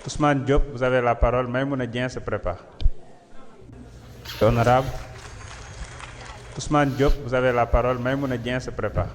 Ousmane Diop, vous avez la parole. Maïmouna Dieng se prépare. Honorable Ousmane Diop, vous avez la parole. Maïmouna Dieng se prépare.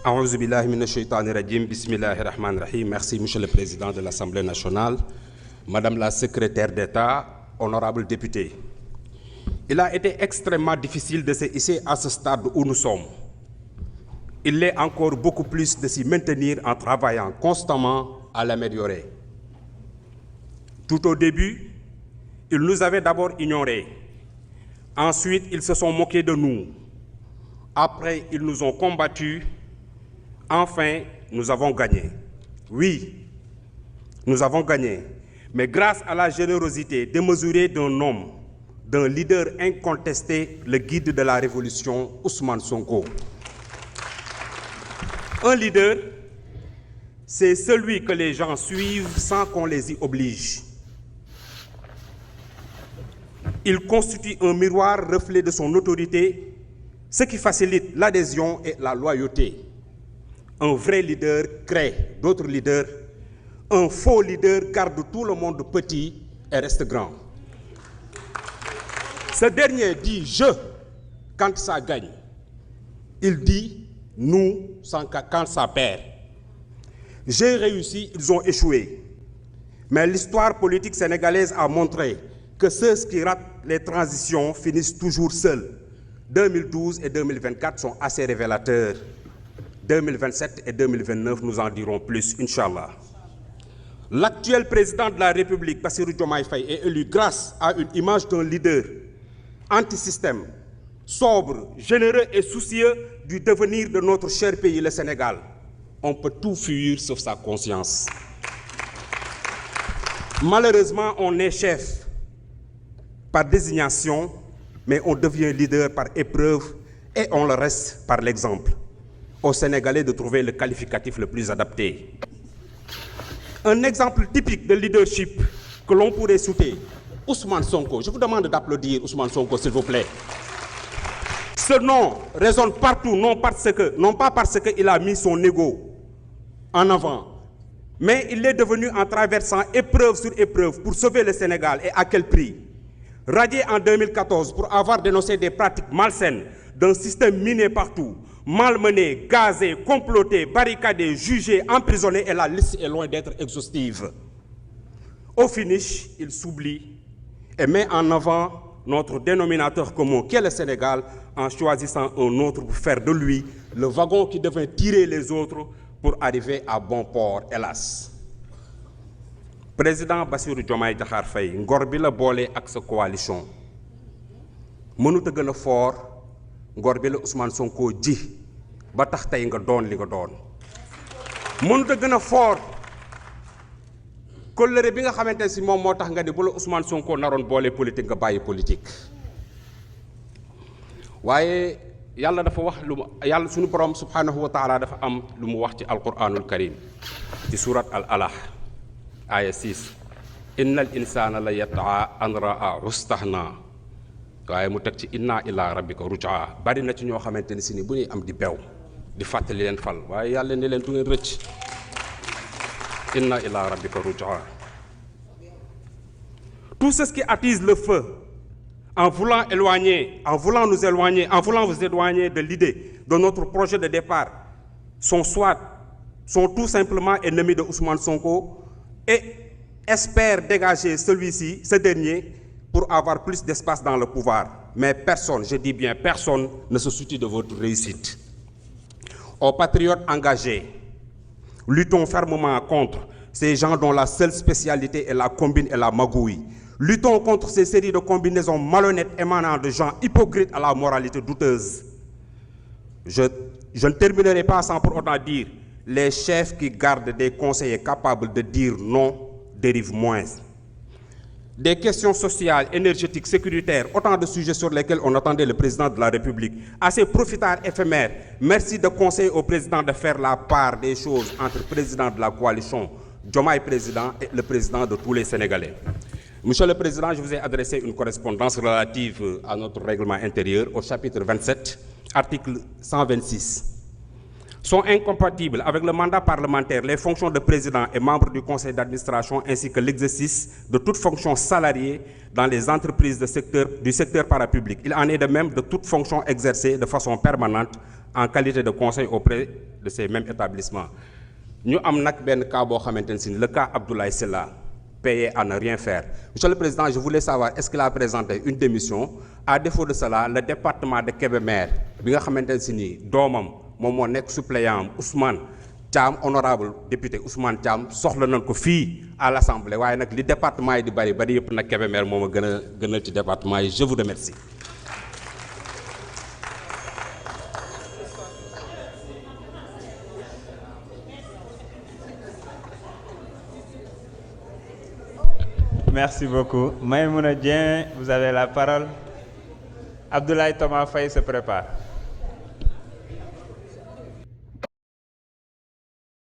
A'oudhu billahi minash shaitani rajim. Bismillahir rahmanir rahim. Merci, Monsieur le Président de l'Assemblée nationale, Madame la Secrétaire d'État, honorables députés. Il a été extrêmement difficile de se hisser à ce stade où nous sommes. Il l'est encore beaucoup plus de s'y maintenir en travaillant constamment à l'améliorer. Tout au début, ils nous avaient d'abord ignorés. Ensuite, ils se sont moqués de nous. Après, ils nous ont combattus. Enfin, nous avons gagné. Oui, nous avons gagné. Mais grâce à la générosité démesurée d'un homme, d'un leader incontesté, le guide de la révolution, Ousmane Sonko. Un leader, c'est celui que les gens suivent sans qu'on les y oblige. Il constitue un miroir reflet de son autorité, ce qui facilite l'adhésion et la loyauté. Un vrai leader crée d'autres leaders. Un faux leader garde tout le monde petit et reste grand. Ce dernier dit « je » quand ça gagne. Il dit « nous » quand ça perd. J'ai réussi, ils ont échoué. Mais l'histoire politique sénégalaise a montré que ceux qui ratent les transitions finissent toujours seuls. 2012 et 2024 sont assez révélateurs. 2027 et 2029, nous en dirons plus, Inch'Allah. L'actuel président de la République, Bassirou Diomaye Faye, est élu grâce à une image d'un leader anti-système, sobre, généreux et soucieux du devenir de notre cher pays, le Sénégal. On peut tout fuir sauf sa conscience. Malheureusement, on est chef par désignation, mais on devient leader par épreuve et on le reste par l'exemple. Aux Sénégalais de trouver le qualificatif le plus adapté. Un exemple typique de leadership que l'on pourrait citer, Ousmane Sonko. Je vous demande d'applaudir Ousmane Sonko, s'il vous plaît. Ce nom résonne partout, non pas parce qu'il a mis son ego en avant, mais il est devenu en traversant épreuve sur épreuve pour sauver le Sénégal. Et à quel prix? Radié en 2014 pour avoir dénoncé des pratiques malsaines d'un système miné partout, malmené, gazé, comploté, barricadé, jugé, emprisonné, et la liste est loin d'être exhaustive. Au finish, il s'oublie et met en avant notre dénominateur commun, qui est le Sénégal, en choisissant un autre pour faire de lui le wagon qui devait tirer les autres pour arriver à bon port, hélas. Président Bassirou Diomaye Diakhar Faye, ngor bi la boole ak sa coalition mënut a gën a fort ngor bi la Ousmane Sonko ji ba tax tey nga doon li nga doon. Mënut a gën a fort kóllëre bi nga xamante si moom moo tax nga ni bu la Ousmane Sonko naroon boole politique nga bàyyi politique. waaye yàlla dafa wax yàlla suñu borom subhanahu wa taala dafa am lu mu wax ci alquranul karim ci surat al alah aya 6 innal insana la yataa an raa ustahna waaye mu teg ci inna ila rabbika rujaa. bari na ci ñoo xamante ni si ni bu ñuy am di bew di fàttali leen fal waaye yàlla ne leen du ngeen rëcc. Inna ila rabbika rujaa. Tout ce qui attise le feu en voulant nous éloigner, en voulant vous éloigner de l'idée de notre projet de départ sont tout simplement ennemis de Ousmane Sonko et espèrent dégager ce dernier pour avoir plus d'espace dans le pouvoir. Mais personne, je dis bien personne, ne se soucie de votre réussite. Aux patriotes engagés, luttons fermement contre ces gens dont la seule spécialité est la combine et la magouille. Luttons contre ces séries de combinaisons malhonnêtes émanant de gens hypocrites à la moralité douteuse. Je ne terminerai pas sans pour autant dire les chefs qui gardent des conseillers capables de dire non dérivent moins. des questions sociales, énergétiques, sécuritaires, autant de sujets sur lesquels on attendait le président de la République. À ces profiteurs éphémères, merci de conseiller au président de faire la part des choses entre le président de la coalition, Diomaye président, et le président de tous les Sénégalais. Monsieur le Président, je vous ai adressé une correspondance relative à notre règlement intérieur au chapitre 27, article 126. Sont incompatibles avec le mandat parlementaire les fonctions de président et membre du conseil d'administration ainsi que l'exercice de toute fonction salariée dans les entreprises du secteur parapublic. Il en est de même de toute fonction exercée de façon permanente en qualité de conseil auprès de ces mêmes établissements. Nous avons un cas, le cas Abdoulaye Sylla, payé à ne rien faire. Monsieur le Président, je voulais savoir, est-ce qu'il a présenté une démission? À défaut de cela, le département de Kébémer, mon suppléant Ousmane Thiam, honorable député Ousmane Thiam, soxla nañ ko fii à l'Assemblée. waaye nag li département yi di bari yëpp nag Kébémer moo ma gënal ci département yi. Je vous remercie. Merci beaucoup. Maïmouna Dieng, vous avez la parole. Abdoulaye Thomas Faye se prépare.